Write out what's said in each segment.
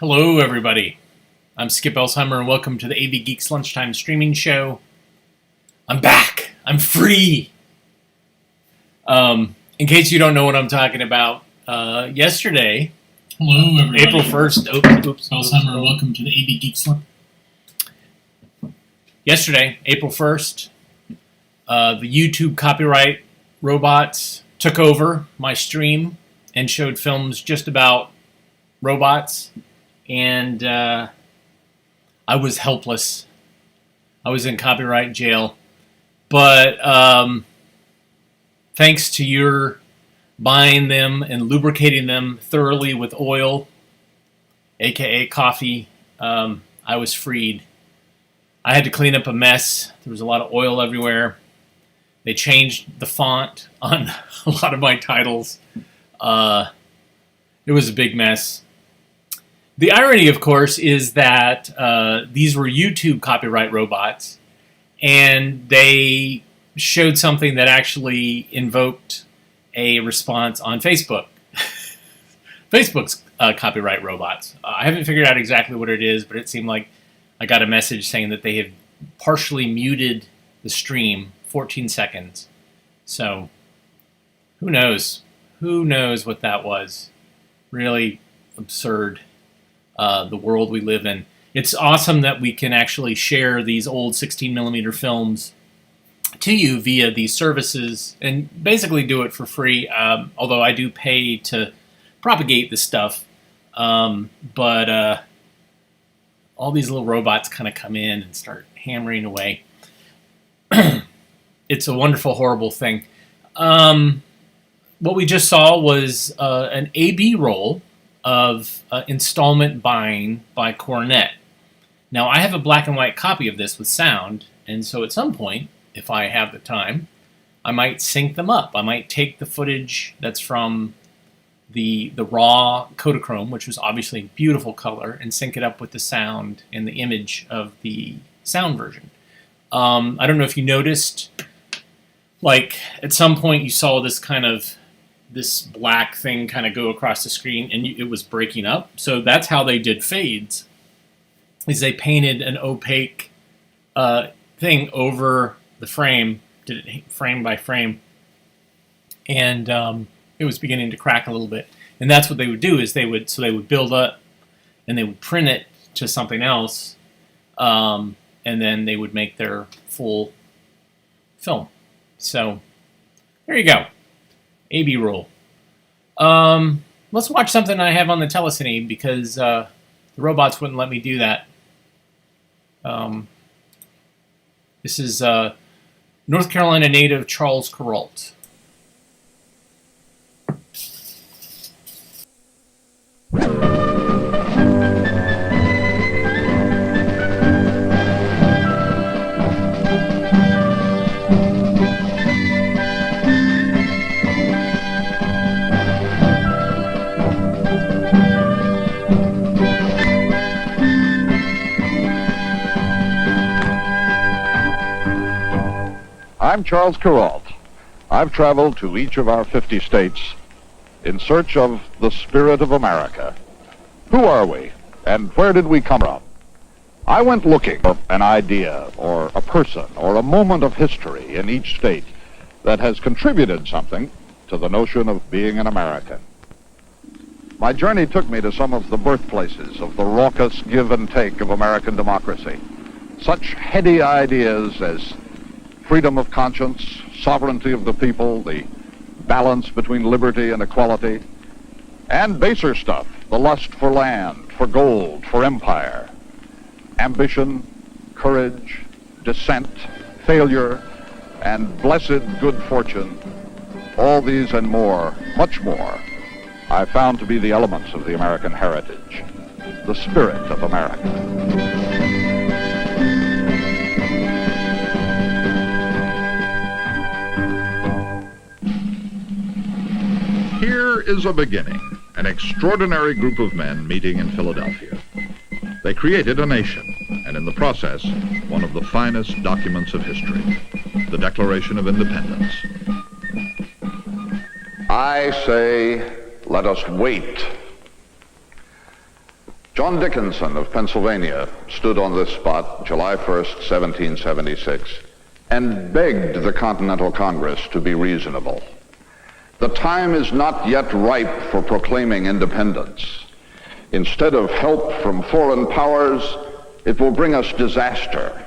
Hello, everybody. I'm Skip Elsheimer, and welcome to the AV Geeks Lunchtime streaming show. I'm back. I'm free. In case you don't know what I'm talking about, yesterday, Hello, everybody. April 1st. Elsheimer, welcome to the AV Geeks Lunch. Yesterday, April 1st, the YouTube copyright robots took over my stream and showed films just about robots. And I was helpless. I was in copyright jail. But thanks to your buying them and lubricating them thoroughly with oil, aka coffee, I was freed. I had to clean up a mess. There was a lot of oil everywhere. They changed the font on a lot of my titles. It was a big mess. The irony, of course, is that these were YouTube copyright robots, and they showed something that actually invoked a response on Facebook. Facebook's copyright robots. I haven't figured out exactly what it is, but it seemed like I got a message saying that they had partially muted the stream 14 seconds. So, who knows? Who knows what that was? Really absurd. The world we live in. It's awesome that we can actually share these old 16mm films to you via these services and basically do it for free, although I do pay to propagate this stuff. But all these little robots kind of come in and start hammering away. It's a wonderful, horrible thing. What we just saw was an A-B roll of installment buying by Cornet. Now, I have a black and white copy of this with sound, and so at some point, if I have the time, I might sync them up. I might take the footage that's from the raw Kodachrome, which was obviously beautiful color, and sync it up with the sound and the image of the sound version. I don't know if you noticed, like, at some point you saw this black thing kind of go across the screen, and it was breaking up. So that's how they did fades, is they painted an opaque thing over the frame, did it frame by frame, and it was beginning to crack a little bit. And that's what they would do, is they would build up, and they would print it to something else, and then they would make their full film. So there you go. A-B roll. Let's watch something I have on the telecine because the robots wouldn't let me do that. This is North Carolina native Charles Kuralt. I'm Charles Kuralt. I've traveled to each of our 50 states in search of the spirit of America. Who are we, and where did we come from? I went looking for an idea, or a person, or a moment of history in each state that has contributed something to the notion of being an American. My journey took me to some of the birthplaces of the raucous give and take of American democracy. Such heady ideas as freedom of conscience, sovereignty of the people, the balance between liberty and equality, and baser stuff, the lust for land, for gold, for empire, ambition, courage, dissent, failure, and blessed good fortune. All these and more, much more, I found to be the elements of the American heritage, the spirit of America. Here is a beginning, an extraordinary group of men meeting in Philadelphia. They created a nation, and in the process, one of the finest documents of history, the Declaration of Independence. I say, let us wait. John Dickinson of Pennsylvania stood on this spot July 1st, 1776, and begged the Continental Congress to be reasonable. The time is not yet ripe for proclaiming independence. Instead of help from foreign powers, it will bring us disaster.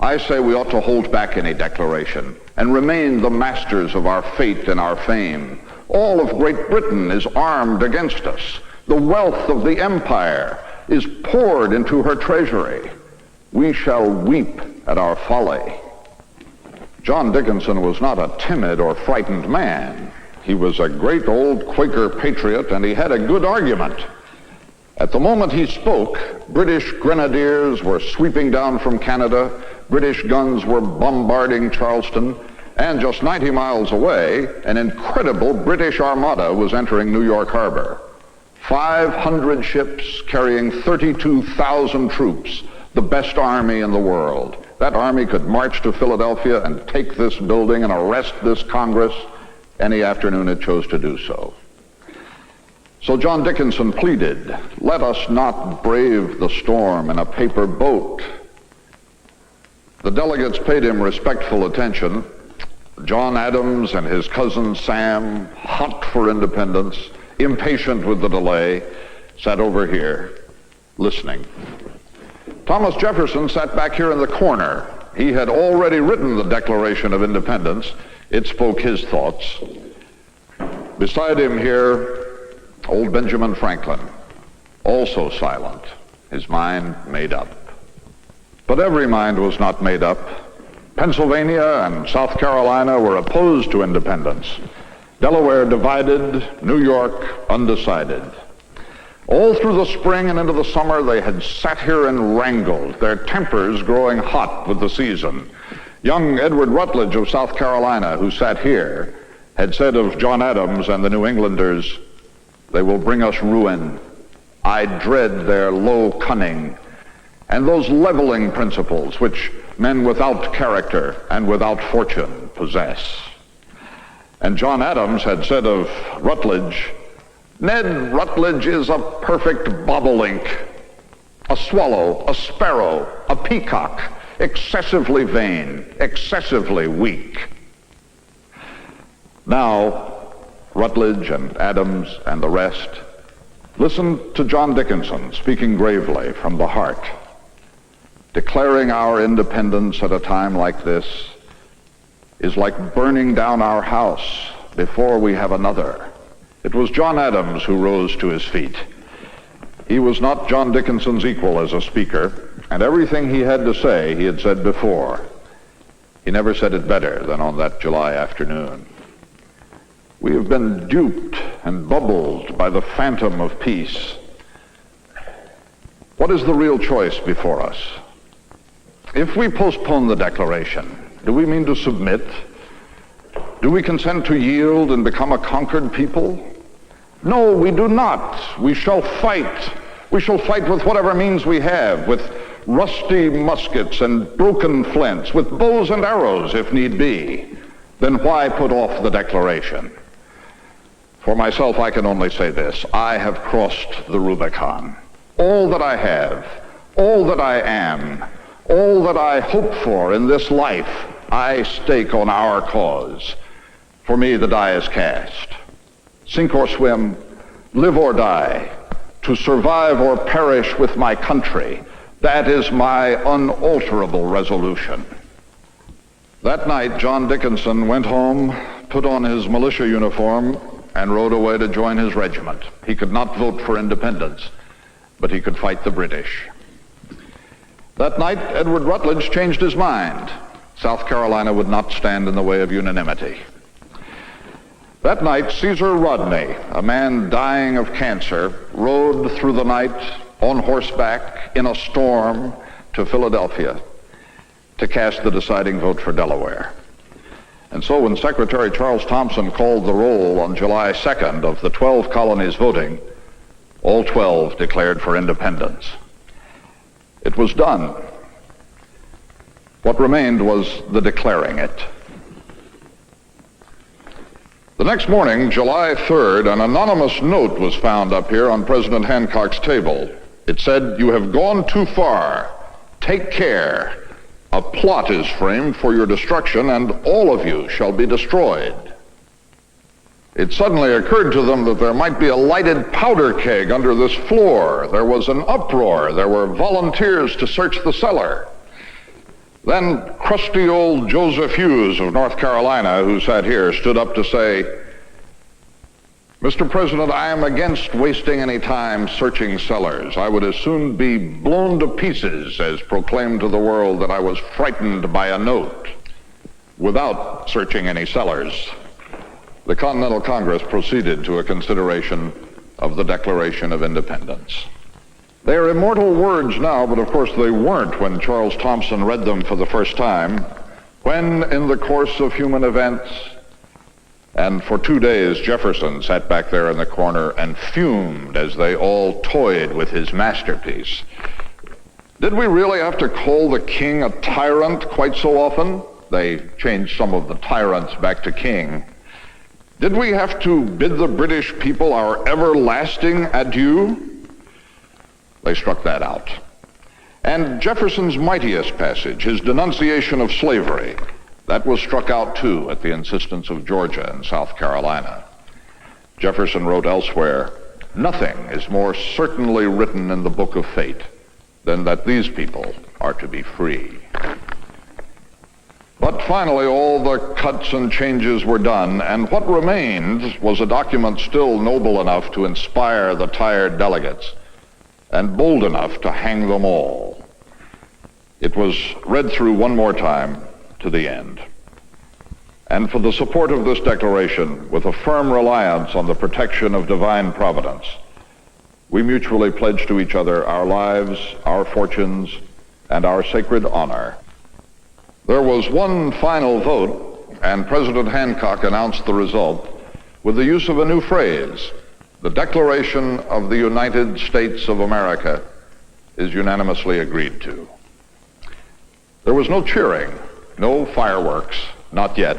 I say we ought to hold back any declaration and remain the masters of our fate and our fame. All of Great Britain is armed against us. The wealth of the empire is poured into her treasury. We shall weep at our folly. John Dickinson was not a timid or frightened man. He was a great old Quaker patriot, and he had a good argument. At the moment he spoke, British grenadiers were sweeping down from Canada, British guns were bombarding Charleston, and just 90 miles away, an incredible British armada was entering New York Harbor. 500 ships carrying 32,000 troops, the best army in the world. That army could march to Philadelphia and take this building and arrest this Congress any afternoon it chose to do so. So John Dickinson pleaded, let us not brave the storm in a paper boat. The delegates paid him respectful attention. John Adams and his cousin Sam, hot for independence, impatient with the delay, sat over here, listening. Thomas Jefferson sat back here in the corner. He had already written the Declaration of Independence. It spoke his thoughts. Beside him here, old Benjamin Franklin, also silent, his mind made up. But every mind was not made up. Pennsylvania and South Carolina were opposed to independence. Delaware divided, New York undecided. All through the spring and into the summer, they had sat here and wrangled, their tempers growing hot with the season. Young Edward Rutledge of South Carolina, who sat here, had said of John Adams and the New Englanders, they will bring us ruin. I dread their low cunning and those leveling principles which men without character and without fortune possess. And John Adams had said of Rutledge, Ned Rutledge is a perfect bobolink, a swallow, a sparrow, a peacock, excessively vain, excessively weak. Now, Rutledge and Adams and the rest, listen to John Dickinson speaking gravely from the heart. Declaring our independence at a time like this is like burning down our house before we have another. It was John Adams who rose to his feet. He was not John Dickinson's equal as a speaker, and everything he had to say he had said before. He never said it better than on that July afternoon. We have been duped and bubbled by the phantom of peace. What is the real choice before us? If we postpone the declaration, do we mean to submit? Do we consent to yield and become a conquered people? No, we do not. We shall fight. We shall fight with whatever means we have, with rusty muskets and broken flints, with bows and arrows if need be. Then why put off the declaration? For myself, I can only say this. I have crossed the Rubicon. All that I have, all that I am, all that I hope for in this life, I stake on our cause. For me, the die is cast. Sink or swim, live or die, to survive or perish with my country, that is my unalterable resolution. That night, John Dickinson went home, put on his militia uniform, and rode away to join his regiment. He could not vote for independence, but he could fight the British. That night, Edward Rutledge changed his mind. South Carolina would not stand in the way of unanimity. That night, Caesar Rodney, a man dying of cancer, rode through the night on horseback in a storm to Philadelphia to cast the deciding vote for Delaware. And so when Secretary Charles Thompson called the roll on July 2nd of the 12 colonies voting, all 12 declared for independence. It was done. What remained was the declaring it. The next morning, July 3rd, an anonymous note was found up here on President Hancock's table. It said, "You have gone too far. Take care. A plot is framed for your destruction, and all of you shall be destroyed." It suddenly occurred to them that there might be a lighted powder keg under this floor. There was an uproar. There were volunteers to search the cellar. Then crusty old Joseph Hughes of North Carolina, who sat here, stood up to say, "Mr. President, I am against wasting any time searching cellars. I would as soon be blown to pieces as proclaim to the world that I was frightened by a note without searching any cellars." The Continental Congress proceeded to a consideration of the Declaration of Independence. They are immortal words now, but of course they weren't when Charles Thomson read them for the first time, when, in the course of human events, and for 2 days Jefferson sat back there in the corner and fumed as they all toyed with his masterpiece. Did we really have to call the king a tyrant quite so often? They changed some of the tyrants back to king. Did we have to bid the British people our everlasting adieu? They struck that out. And Jefferson's mightiest passage, his denunciation of slavery, that was struck out too at the insistence of Georgia and South Carolina. Jefferson wrote elsewhere, "Nothing is more certainly written in the book of fate than that these people are to be free." But finally, all the cuts and changes were done, and what remained was a document still noble enough to inspire the tired delegates and bold enough to hang them all. It was read through one more time to the end. And for the support of this declaration, with a firm reliance on the protection of divine providence, we mutually pledge to each other our lives, our fortunes, and our sacred honor. There was one final vote, and President Hancock announced the result with the use of a new phrase: "The Declaration of the United States of America is unanimously agreed to." There was no cheering, no fireworks, not yet.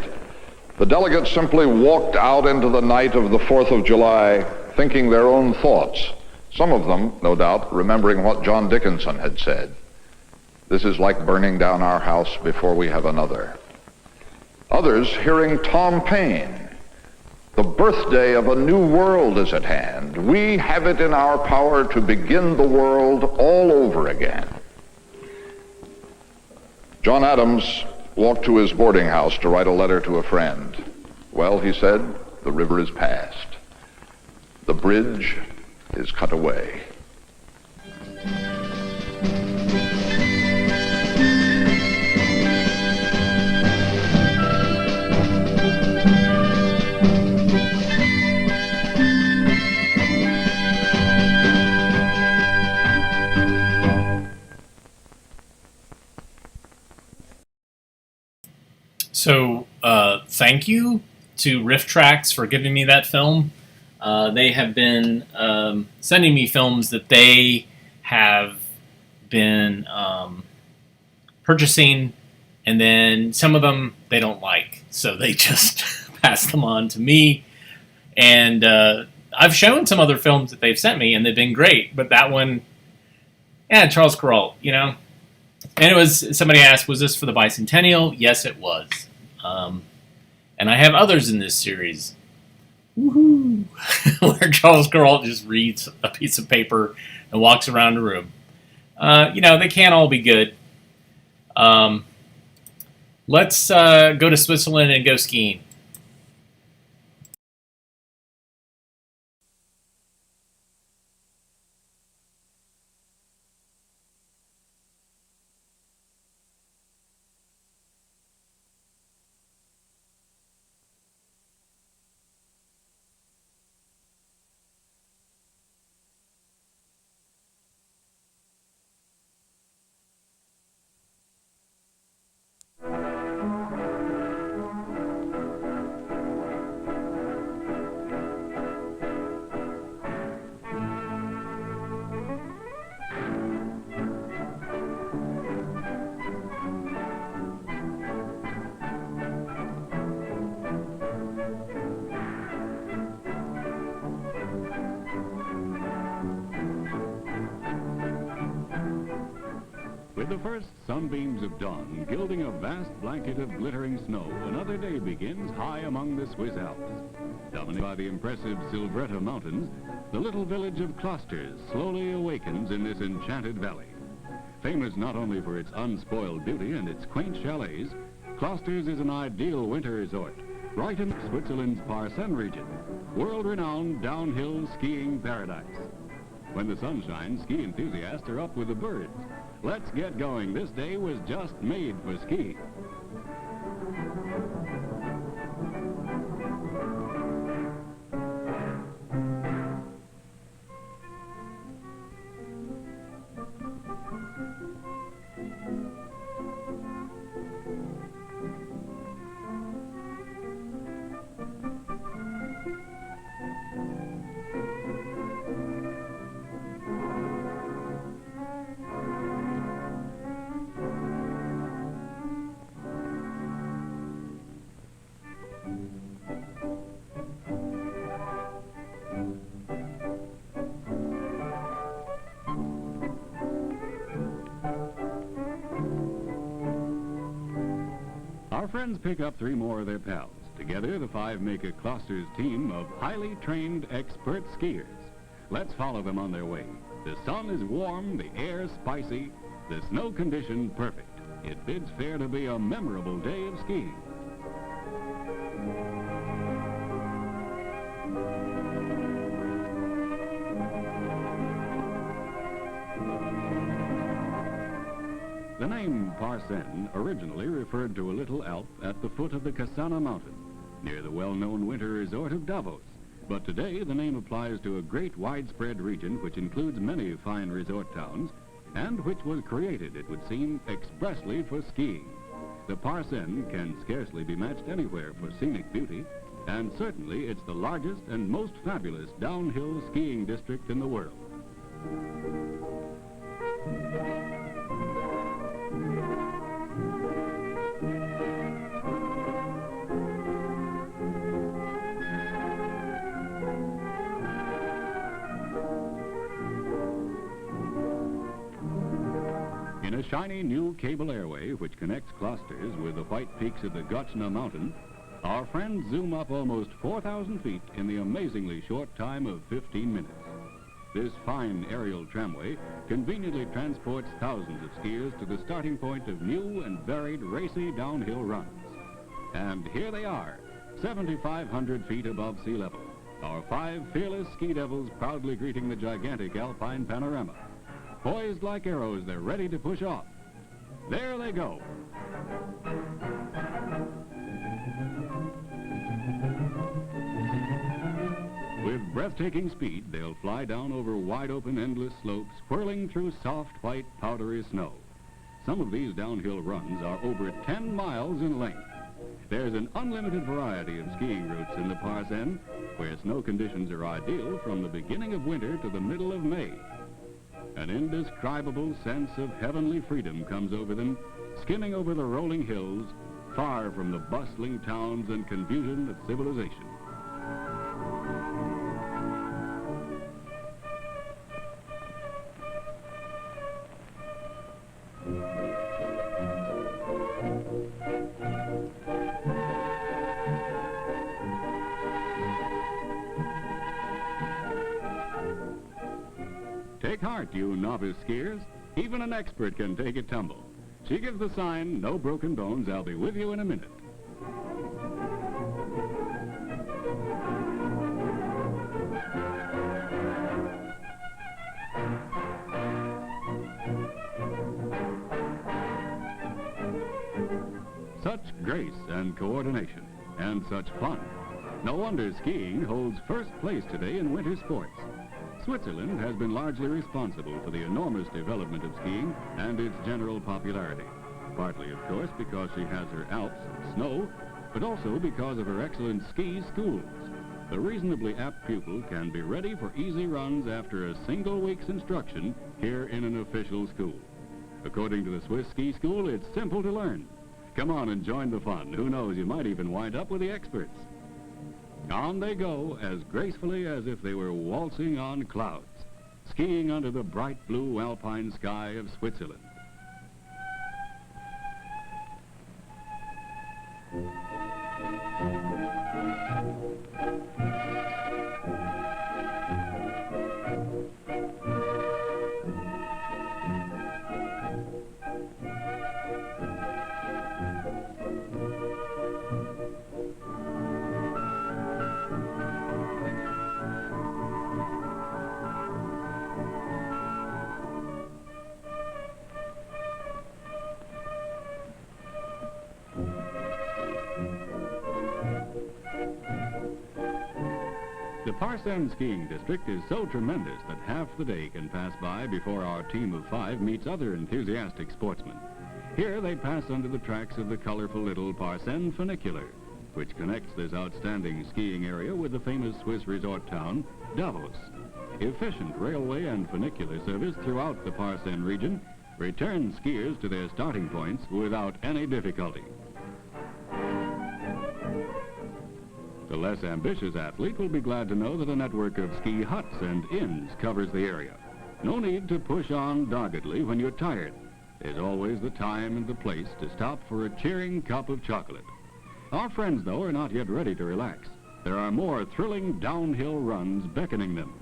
The delegates simply walked out into the night of the 4th of July thinking their own thoughts, some of them, no doubt, remembering what John Dickinson had said. "This is like burning down our house before we have another." Others hearing Tom Paine, "The birthday of a new world is at hand. We have it in our power to begin the world all over again." John Adams walked to his boarding house to write a letter to a friend. "Well," he said, "the river is passed. The bridge is cut away." So, thank you to Riff Tracks for giving me that film. They have been sending me films that they have been purchasing, and then some of them they don't like, so they just pass them on to me. And I've shown some other films that they've sent me, and they've been great, but that one, yeah, Charles Kuralt, you know. And it was, somebody asked, was this for the bicentennial? Yes, it was. And I have others in this series. Woohoo! Where Charles Kuralt just reads a piece of paper and walks around the room. You know, they can't all be good. Let's go to Switzerland and go skiing. With the first sunbeams of dawn gilding a vast blanket of glittering snow, another day begins high among the Swiss Alps. Dominated by the impressive Silvretta Mountains, the little village of Klosters slowly awakens in this enchanted valley. Famous not only for its unspoiled beauty and its quaint chalets, Klosters is an ideal winter resort, right in Switzerland's Parsen region, world-renowned downhill skiing paradise. When the sun shines, ski enthusiasts are up with the birds. Let's get going. This day was just made for skiing. Our friends pick up 3 more of their pals. Together, the 5 make a Klosters team of highly trained expert skiers. Let's follow them on their way. The sun is warm, the air spicy, the snow condition perfect. It bids fair to be a memorable day of skiing. The name Parsen originally referred to a little Alp at the foot of the Casana mountain, near the well-known winter resort of Davos. But today the name applies to a great widespread region which includes many fine resort towns, and which was created, it would seem, expressly for skiing. The Parsen can scarcely be matched anywhere for scenic beauty, and certainly it's the largest and most fabulous downhill skiing district in the world. In a shiny new cable airway which connects Klosters with the white peaks of the Gotchna mountain, our friends zoom up almost 4,000 feet in the amazingly short time of 15 minutes. This fine aerial tramway conveniently transports thousands of skiers to the starting point of new and varied racy downhill runs. And here they are, 7,500 feet above sea level, our 5 fearless ski devils proudly greeting the gigantic alpine panorama. Poised like arrows, they're ready to push off. There they go. With breathtaking speed, they'll fly down over wide-open, endless slopes, whirling through soft, white, powdery snow. Some of these downhill runs are over 10 miles in length. There's an unlimited variety of skiing routes in the Parsen, where snow conditions are ideal from the beginning of winter to the middle of May. An indescribable sense of heavenly freedom comes over them, skimming over the rolling hills, far from the bustling towns and confusion of civilization. Take heart, you novice skiers. Even an expert can take a tumble. She gives the sign, no broken bones, I'll be with you in a minute. Such grace and coordination, and such fun. No wonder skiing holds first place today in winter sports. Switzerland has been largely responsible for the enormous development of skiing and its general popularity. Partly, of course, because she has her Alps and snow, but also because of her excellent ski schools. The reasonably apt pupil can be ready for easy runs after a single week's instruction here in an official school. According to the Swiss Ski School, it's simple to learn. Come on and join the fun. Who knows, you might even wind up with the experts. On they go, as gracefully as if they were waltzing on clouds, skiing under the bright blue alpine sky of Switzerland. The Parsen skiing district is so tremendous that half the day can pass by before our team of 5 meets other enthusiastic sportsmen. Here they pass under the tracks of the colorful little Parsen funicular, which connects this outstanding skiing area with the famous Swiss resort town, Davos. Efficient railway and funicular service throughout the Parsen region returns skiers to their starting points without any difficulty. The less ambitious athlete will be glad to know that a network of ski huts and inns covers the area. No need to push on doggedly when you're tired. There's always the time and the place to stop for a cheering cup of chocolate. Our friends, though, are not yet ready to relax. There are more thrilling downhill runs beckoning them.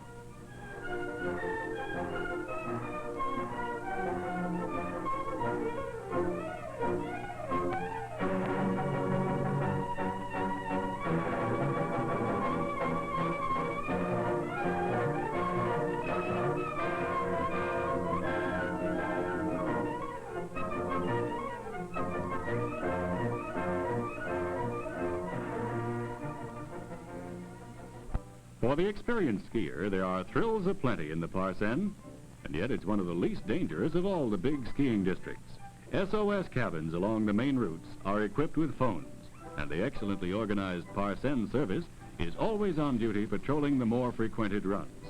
For the experienced skier, there are thrills aplenty in the Parsen, and yet it's one of the least dangerous of all the big skiing districts. SOS cabins along the main routes are equipped with phones, and the excellently organized Parsen service is always on duty patrolling the more frequented runs.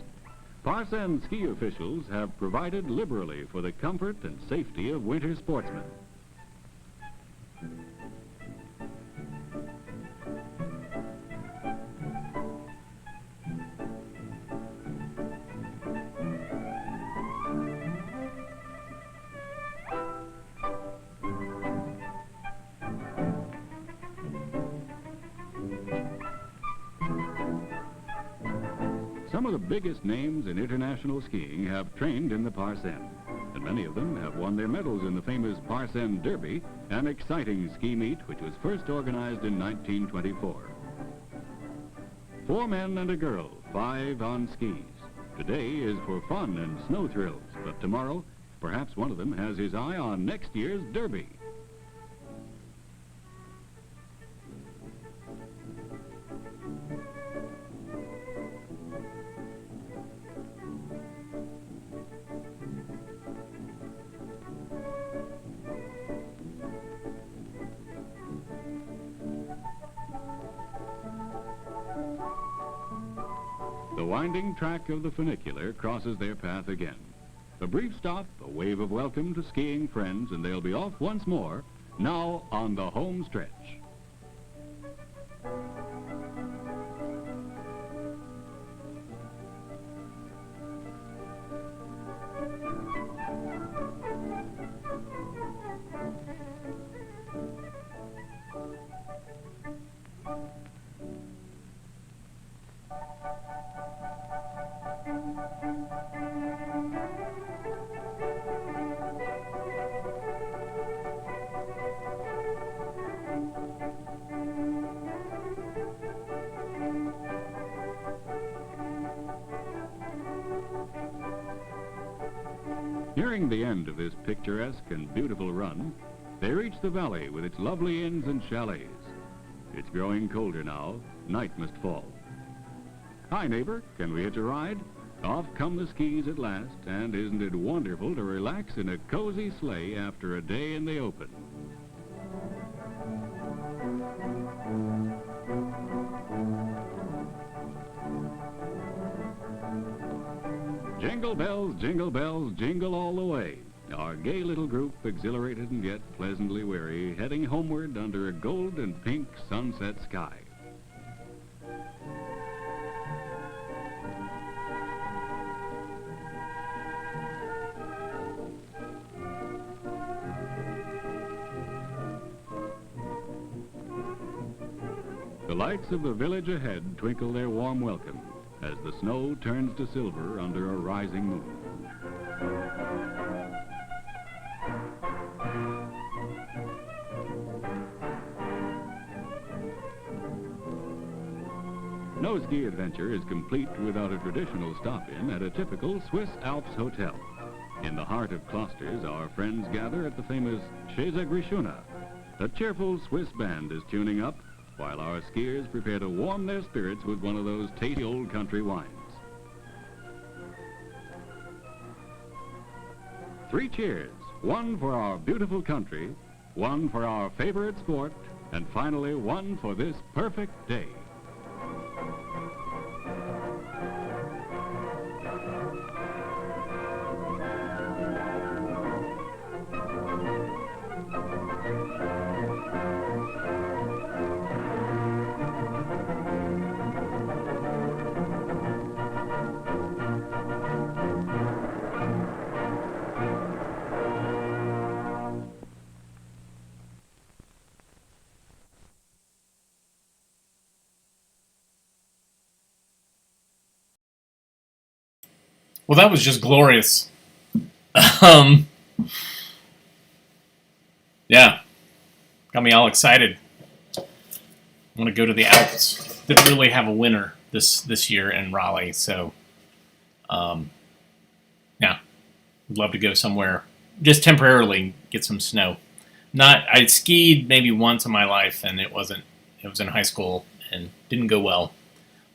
Parsen ski officials have provided liberally for the comfort and safety of winter sportsmen. Some of the biggest names in international skiing have trained in the Parsen, and many of them have won their medals in the famous Parsen Derby, an exciting ski meet which was first organized in 1924. 4 men and a girl, 5 on skis. Today is for fun and snow thrills, but tomorrow, perhaps one of them has his eye on next year's Derby. The winding track of the funicular crosses their path again. A brief stop, a wave of welcome to skiing friends, and they'll be off once more, now on the home stretch. Nearing the end of this picturesque and beautiful run, they reach the valley with its lovely inns and chalets. It's growing colder now. Night must fall. Hi, neighbor. Can we hitch a ride? Off come the skis at last, and isn't it wonderful to relax in a cozy sleigh after a day in the open? Jingle bells, jingle all the way. Our gay little group, exhilarated and yet pleasantly weary, heading homeward under a gold and pink sunset sky. The lights of the village ahead twinkle their warm welcome as the snow turns to silver under a rising moon. No ski adventure is complete without a traditional stop-in at a typical Swiss Alps hotel. In the heart of Klosters, our friends gather at the famous Chez Grishuna. A cheerful Swiss band is tuning up, while our skiers prepare to warm their spirits with one of those tasty old country wines. 3 cheers, one for our beautiful country, one for our favorite sport, and finally one for this perfect day. Well, that was just glorious. Um, yeah, got me all excited. I want to go to the Alps. Didn't really have a winter this year in Raleigh, so yeah, would love to go somewhere just temporarily get some snow. I skied maybe once in my life, and it was in high school and didn't go well.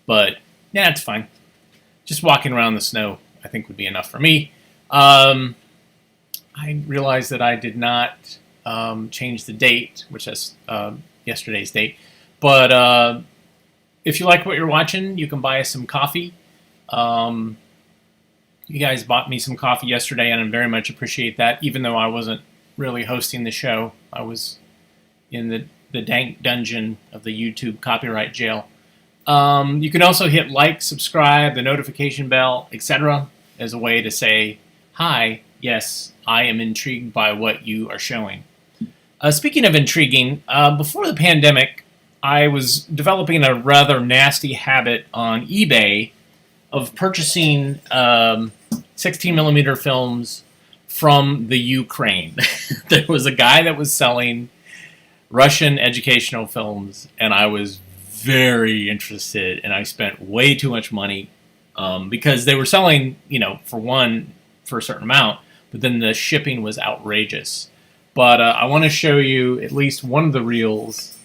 But yeah, it's fine. Just walking around the snow, I think, would be enough for me. I realized that I did not change the date, which is yesterday's date. But if you like what you're watching, you can buy us some coffee. You guys bought me some coffee yesterday, and I very much appreciate that. Even though I wasn't really hosting the show, I was in the dank dungeon of the YouTube copyright jail. You can also hit like, subscribe, the notification bell, etc. as a way to say, hi, yes, I am intrigued by what you are showing. Speaking of intriguing, before the pandemic, I was developing a rather nasty habit on eBay of purchasing 16mm films from the Ukraine. There was a guy that was selling Russian educational films, and I was very interested, and I spent way too much money because they were selling, for a certain amount, but then the shipping was outrageous. But I want to show you at least one of the reels.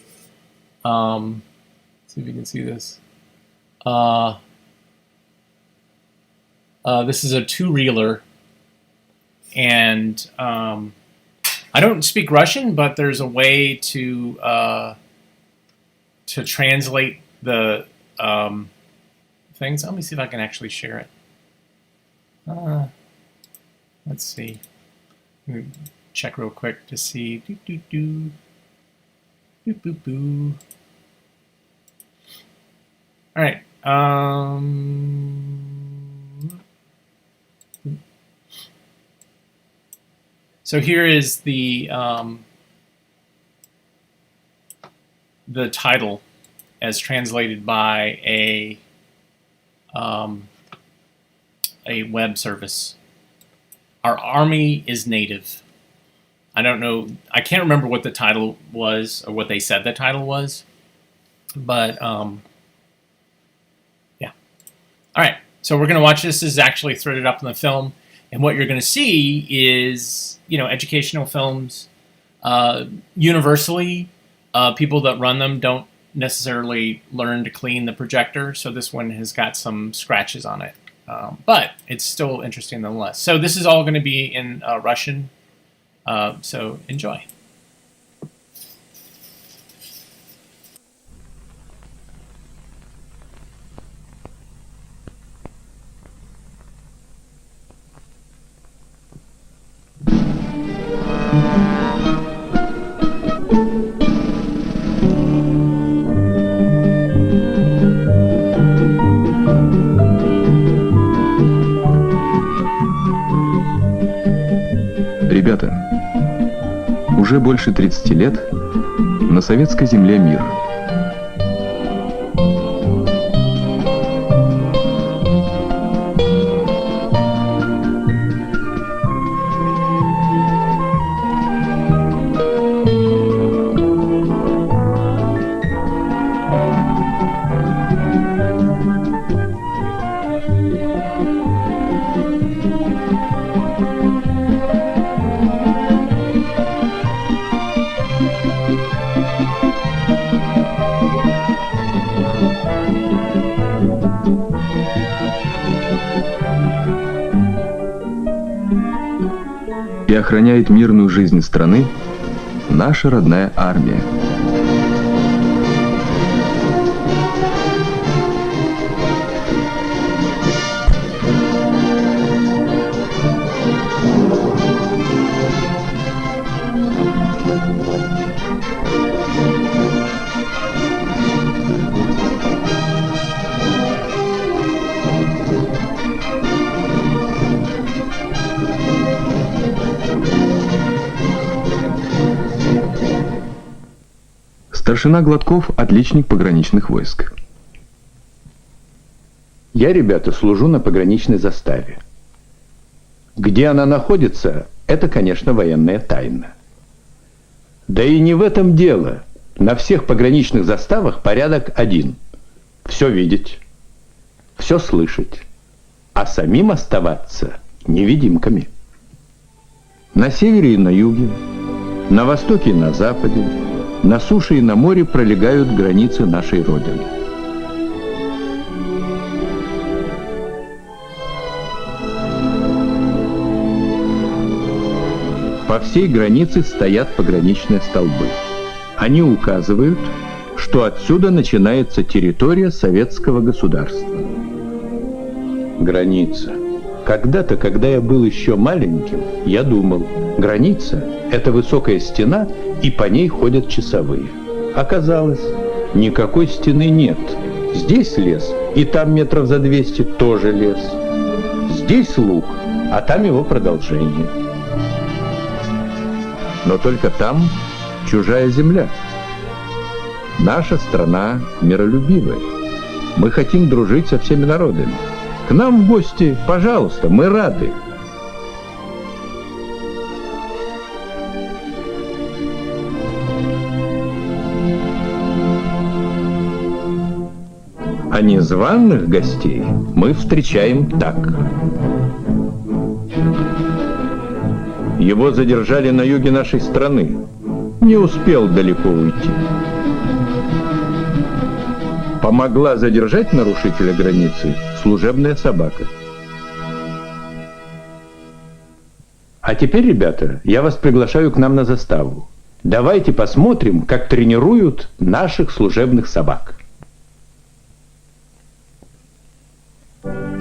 See if you can see this. This is a 2-reeler, and I don't speak Russian, but there's a way to translate the things. Let me see if I can actually share it. Let's see. Let me check real quick to see. All right. So here is the title as translated by a web service. Our Army is Native. I don't know. I can't remember what the title was or what they said the title was, but yeah. All right. So we're going to watch this. This is actually threaded up in the film, and what you're going to see is, educational films. Universally, people that run them don't necessarily learn to clean the projector, so this one has got some scratches on it. But it's still interesting nonetheless. So this is all going to be in Russian, so enjoy. Ребята, уже больше 30 лет на советской земле мир. и охраняет мирную жизнь страны наша родная армия. Старшина Гладков – отличник пограничных войск. Я, ребята, служу на пограничной заставе. Где она находится, это, конечно, военная тайна. Да и не в этом дело. На всех пограничных заставах порядок один. Все видеть, все слышать, а самим оставаться невидимками. На севере и на юге, на востоке и на западе, на суше и на море пролегают границы нашей Родины. По всей границе стоят пограничные столбы. Они указывают, что отсюда начинается территория советского государства. Граница. Когда-то, когда я был еще маленьким, я думал, граница – это высокая стена, и по ней ходят часовые. Оказалось, никакой стены нет. Здесь лес, и там метров за 200 тоже лес. Здесь луг, а там его продолжение. Но только там чужая земля. Наша страна миролюбивая. Мы хотим дружить со всеми народами. К нам в гости, пожалуйста, мы рады. А незваных гостей мы встречаем так. Его задержали на юге нашей страны. Не успел далеко уйти. Помогла задержать нарушителя границы служебная собака. А теперь, ребята, я вас приглашаю к нам на заставу. Давайте посмотрим, как тренируют наших служебных собак.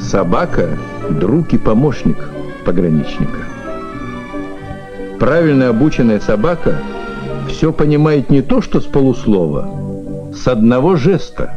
Собака – друг и помощник пограничника. Правильно обученная собака все понимает не то, что с полуслова, с одного жеста.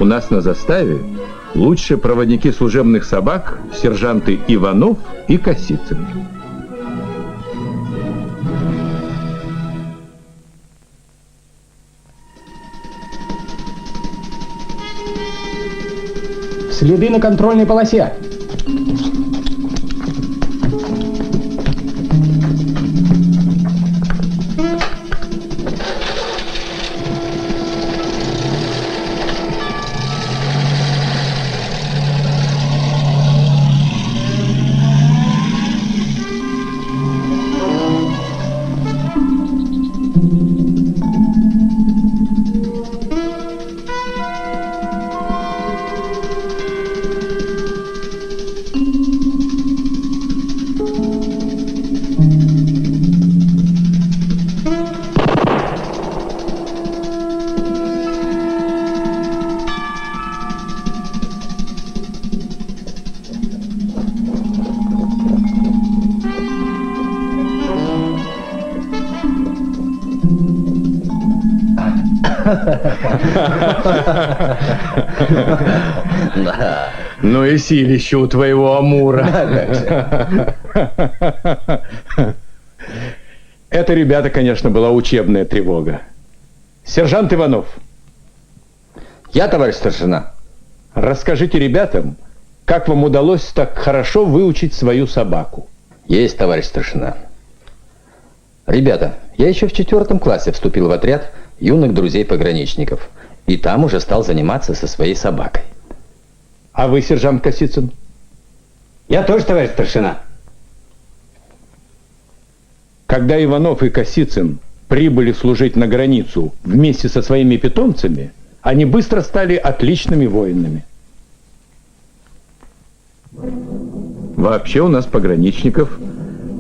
У нас на заставе лучшие проводники служебных собак – сержанты Иванов и Косицын. Следы на контрольной полосе. Ну и силище у твоего Амура. Это, ребята, конечно, была учебная тревога. Сержант Иванов. Я, товарищ старшина. Расскажите ребятам, как вам удалось так хорошо выучить свою собаку. Есть, товарищ старшина. Ребята, я еще в 4 классе вступил в отряд юных друзей-пограничников. И там уже стал заниматься со своей собакой. А вы, сержант Косицын? Я тоже, товарищ старшина. Когда Иванов и Косицын прибыли служить на границу вместе со своими питомцами, они быстро стали отличными воинами. Вообще у нас, пограничников,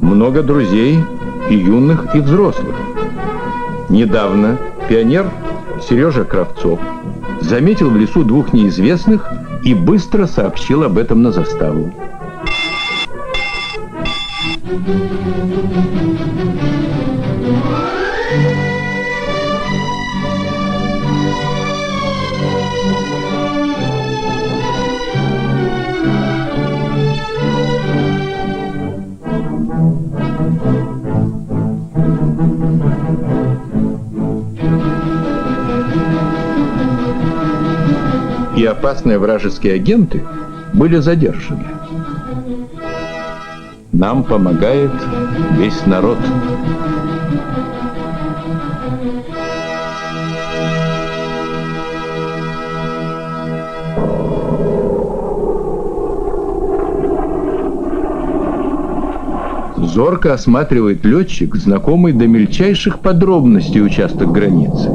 много друзей и юных, и взрослых. Недавно пионер Сережа Кравцов заметил в лесу двух неизвестных и быстро сообщил об этом на заставу. И опасные вражеские агенты были задержаны. Нам помогает весь народ. Зорко осматривает летчик, знакомый до мельчайших подробностей участок границы.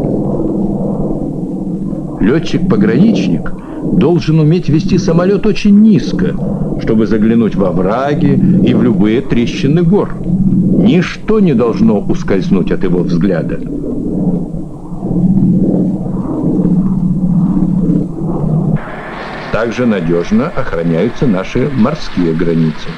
Летчик-пограничник должен уметь вести самолет очень низко, чтобы заглянуть во враги и в любые трещины гор. Ничто не должно ускользнуть от его взгляда. Также надежно охраняются наши морские границы.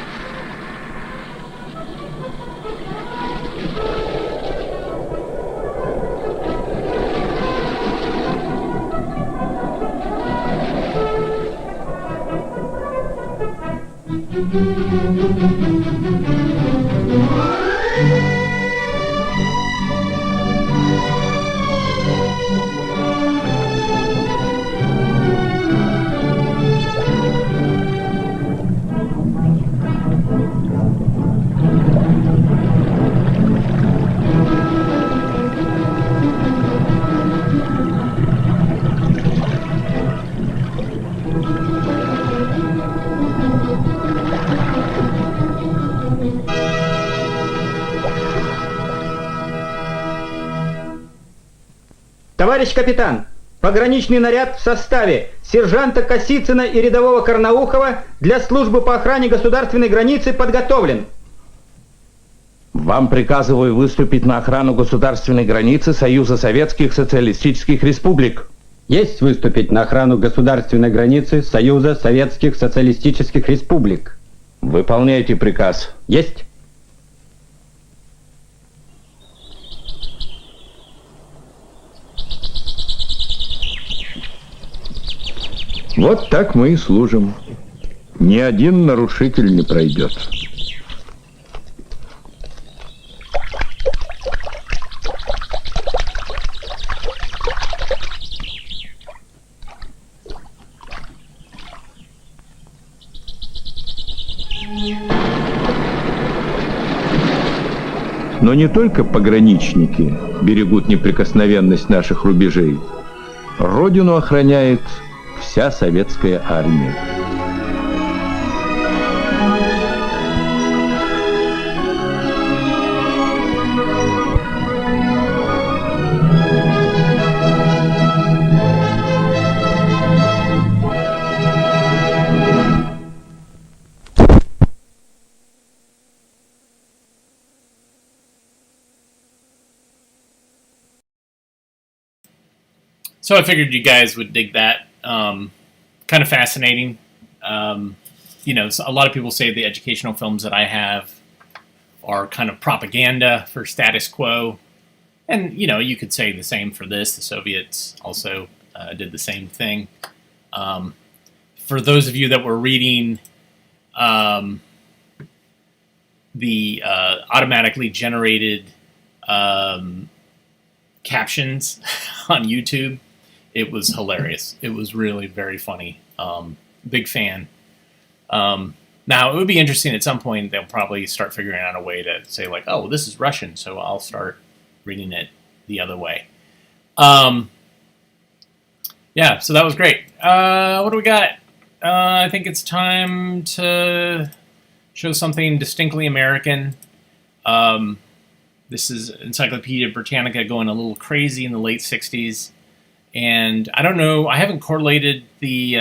Товарищ капитан, пограничный наряд в составе сержанта Косицына и рядового Карнаухова для службы по охране государственной границы подготовлен. Вам приказываю выступить на охрану государственной границы Союза Советских Социалистических Республик. Есть выступить на охрану государственной границы Союза Советских Социалистических Республик. Выполняйте приказ. Есть. Вот так мы и служим. Ни один нарушитель не пройдет. Но не только пограничники берегут неприкосновенность наших рубежей. Родину охраняет вся советская армия. So I figured you guys would dig that. Kind of fascinating. You know, a lot of people say the educational films that I have are kind of propaganda for status quo. And, you know, you could say the same for this. The Soviets also did the same thing. For those of you that were reading the automatically generated captions on YouTube, it was hilarious. It was really very funny. Big fan. Now, it would be interesting at some point, they'll probably start figuring out a way to say, like, oh, well, this is Russian, so I'll start reading it the other way. Yeah, so that was great. What do we got? I think it's time to show something distinctly American. This is Encyclopedia Britannica going a little crazy in the late 60s. And I don't know, I haven't correlated the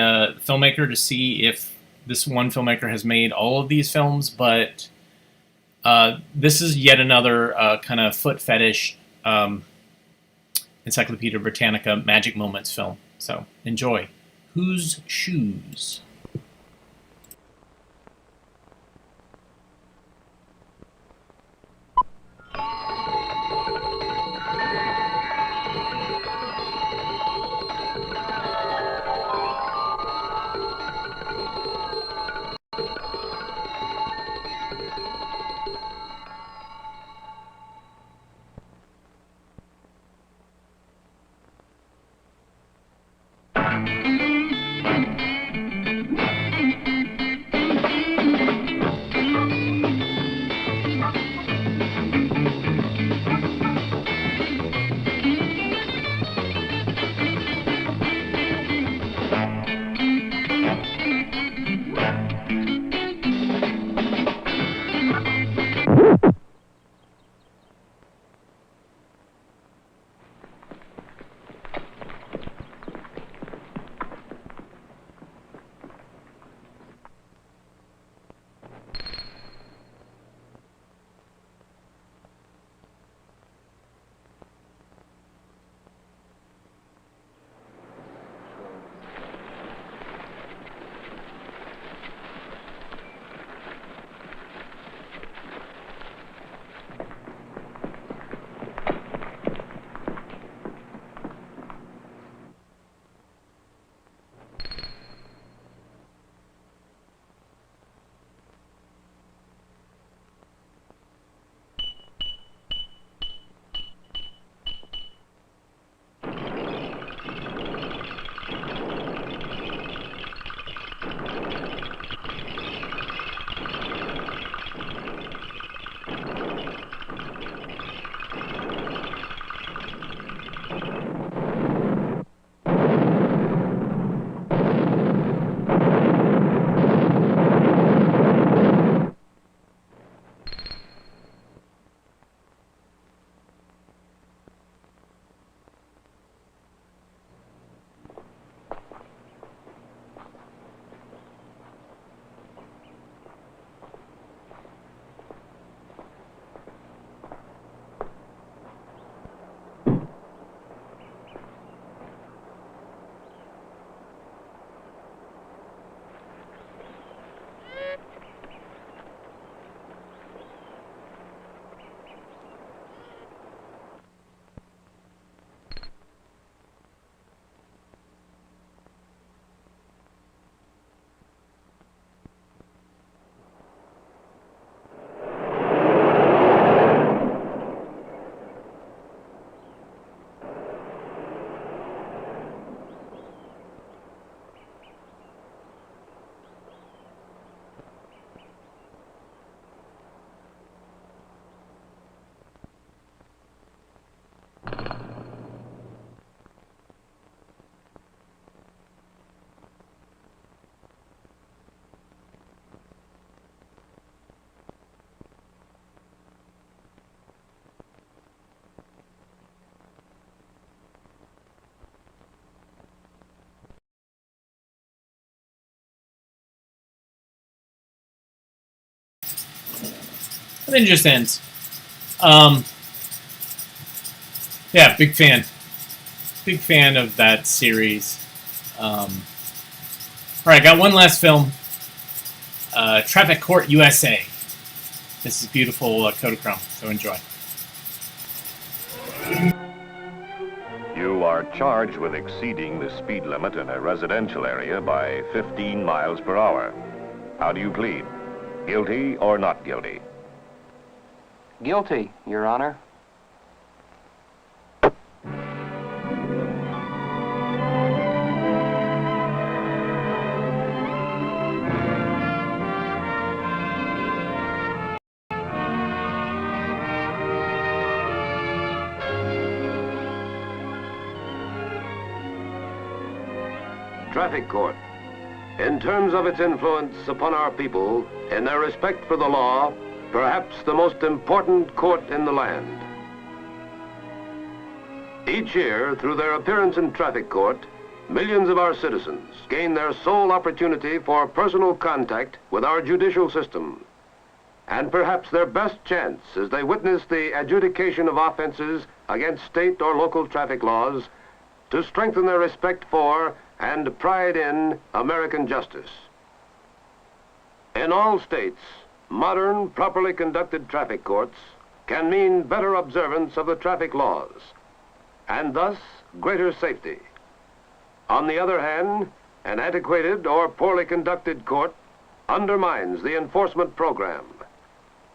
filmmaker to see if this one filmmaker has made all of these films, but this is yet another kind of foot fetish Encyclopedia Britannica Magic Moments film. So enjoy. Whose Shoes? And then it just ends. Yeah, big fan. Big fan of that series. All right, got one last film. Traffic Court USA. This is beautiful Kodachrome, so enjoy. You are charged with exceeding the speed limit in a residential area by 15 miles per hour. How do you plead? Guilty or not guilty? Guilty, Your Honor. traffic court. In terms of its influence upon our people, in their respect for the law, perhaps the most important court in the land. Each year, through their appearance in traffic court, millions of our citizens gain their sole opportunity for personal contact with our judicial system, and perhaps their best chance as they witness the adjudication of offenses against state or local traffic laws to strengthen their respect for and pride in American justice. In all states, modern, properly conducted traffic courts can mean better observance of the traffic laws, and thus greater safety. On the other hand, an antiquated or poorly conducted court undermines the enforcement program.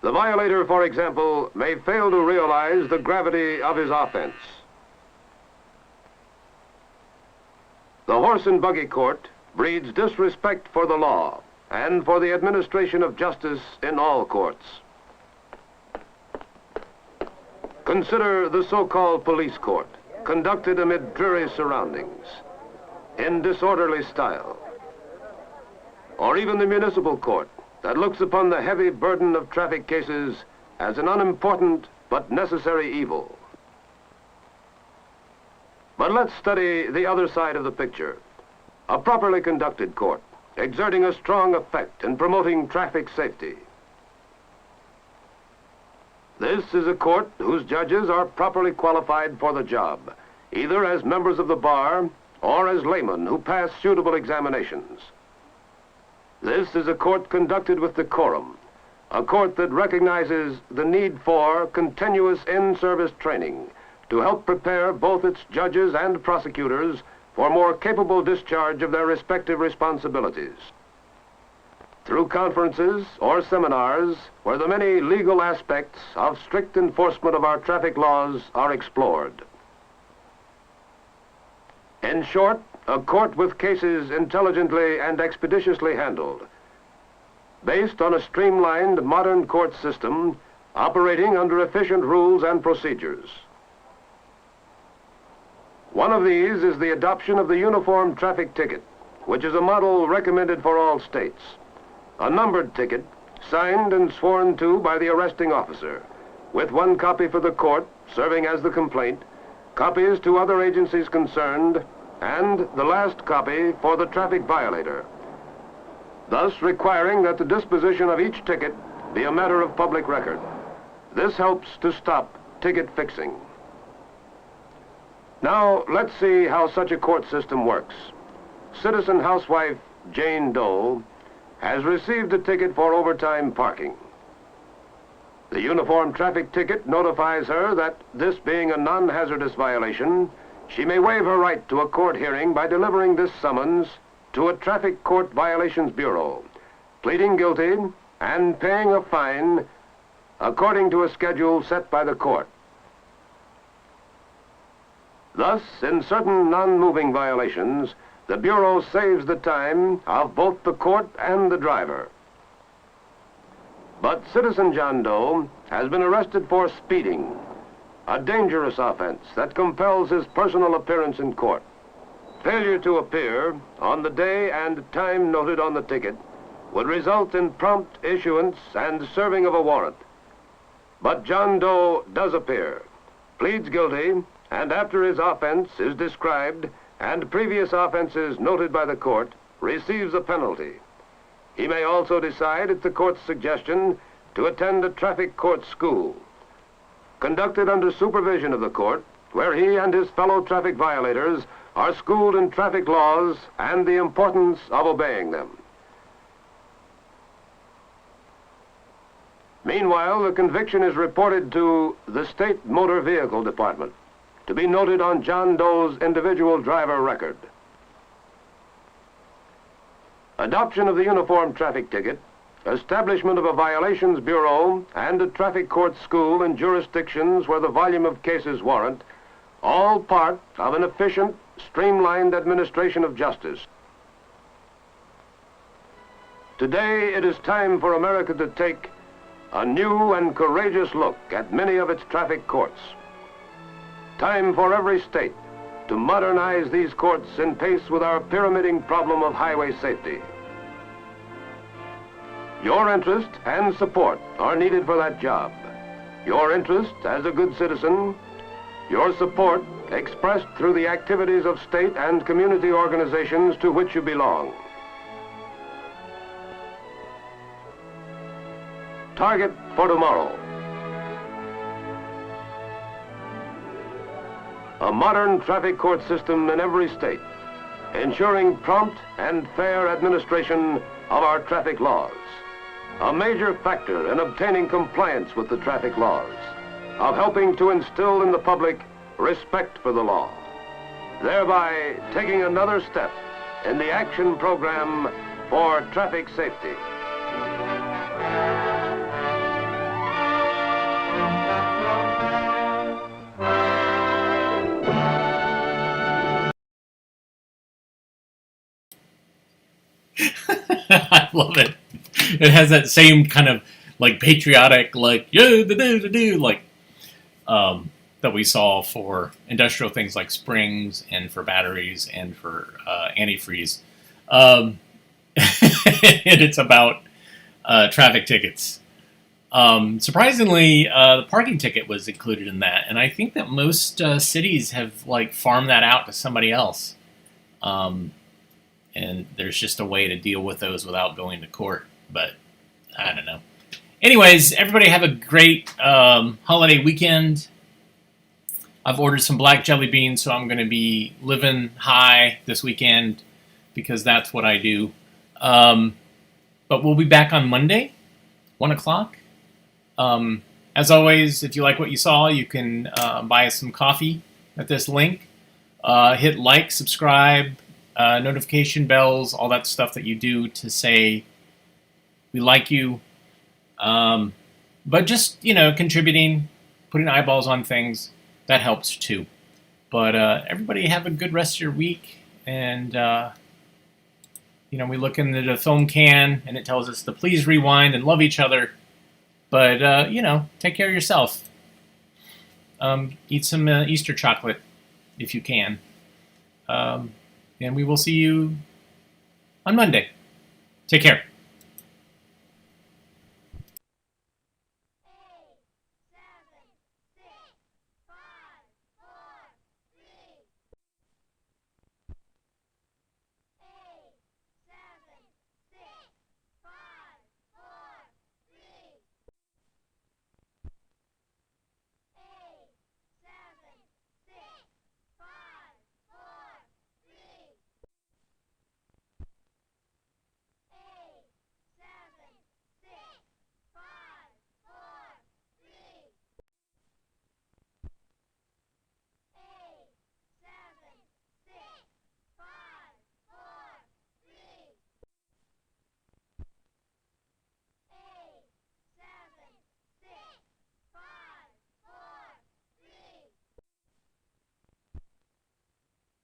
The violator, for example, may fail to realize the gravity of his offense. The horse and buggy court breeds disrespect for the law and for the administration of justice in all courts. Consider the so-called police court, conducted amid dreary surroundings, in disorderly style. Or even the municipal court that looks upon the heavy burden of traffic cases as an unimportant but necessary evil. But let's study the other side of the picture. A properly conducted court, exerting a strong effect in promoting traffic safety. This is a court whose judges are properly qualified for the job, either as members of the bar or as laymen who pass suitable examinations. This is a court conducted with decorum, a court that recognizes the need for continuous in-service training to help prepare both its judges and prosecutors for more capable discharge of their respective responsibilities. Through conferences or seminars where the many legal aspects of strict enforcement of our traffic laws are explored. In short, a court with cases intelligently and expeditiously handled, based on a streamlined modern court system operating under efficient rules and procedures. One of these is the adoption of the uniform traffic ticket, which is a model recommended for all states. A numbered ticket, signed and sworn to by the arresting officer, with one copy for the court, serving as the complaint, copies to other agencies concerned, and the last copy for the traffic violator, thus requiring that the disposition of each ticket be a matter of public record. This helps to stop ticket fixing. Now, let's see how such a court system works. Citizen housewife Jane Doe has received a ticket for overtime parking. The uniform traffic ticket notifies her that, this being a non-hazardous violation, she may waive her right to a court hearing by delivering this summons to a Traffic Court Violations Bureau, pleading guilty and paying a fine according to a schedule set by the court. Thus, in certain non-moving violations, the Bureau saves the time of both the court and the driver. But Citizen John Doe has been arrested for speeding, a dangerous offense that compels his personal appearance in court. Failure to appear on the day and time noted on the ticket would result in prompt issuance and serving of a warrant. But John Doe does appear, pleads guilty, and after his offense is described and previous offenses noted by the court, receives a penalty. He may also decide, at the court's suggestion, to attend a traffic court school, conducted under supervision of the court, where he and his fellow traffic violators are schooled in traffic laws and the importance of obeying them. Meanwhile, the conviction is reported to the State Motor Vehicle Department, to be noted on John Doe's individual driver record. Adoption of the uniform traffic ticket, establishment of a violations bureau, and a traffic court school in jurisdictions where the volume of cases warrant, all part of an efficient, streamlined administration of justice. Today, it is time for America to take a new and courageous look at many of its traffic courts. Time for every state to modernize these courts in pace with our pyramiding problem of highway safety. Your interest and support are needed for that job. Your interest as a good citizen, your support expressed through the activities of state and community organizations to which you belong. Target for tomorrow. A modern traffic court system in every state, ensuring prompt and fair administration of our traffic laws. A major factor in obtaining compliance with the traffic laws, of helping to instill in the public respect for the law, thereby taking another step in the action program for traffic safety. I love it. It has that same kind of like patriotic, like like that we saw for industrial things like springs and for batteries and for antifreeze. And it's about traffic tickets. Surprisingly, the parking ticket was included in that, and I think that most cities have like farmed that out to somebody else. And there's just a way to deal with those without going to court. But I don't know. Anyways, everybody have a great holiday weekend. I've ordered some black jelly beans, so I'm going to be living high this weekend because that's what I do. But we'll be back on Monday, 1 o'clock. As always, if you like what you saw, you can buy us some coffee at this link. Hit like, subscribe, notification bells, all that stuff that you do to say we like you. But just, contributing, putting eyeballs on things, that helps too. But everybody have a good rest of your week. And, we look into the film can and it tells us to please rewind and love each other. But, take care of yourself. Eat some Easter chocolate if you can. And we will see you on Monday. Take care.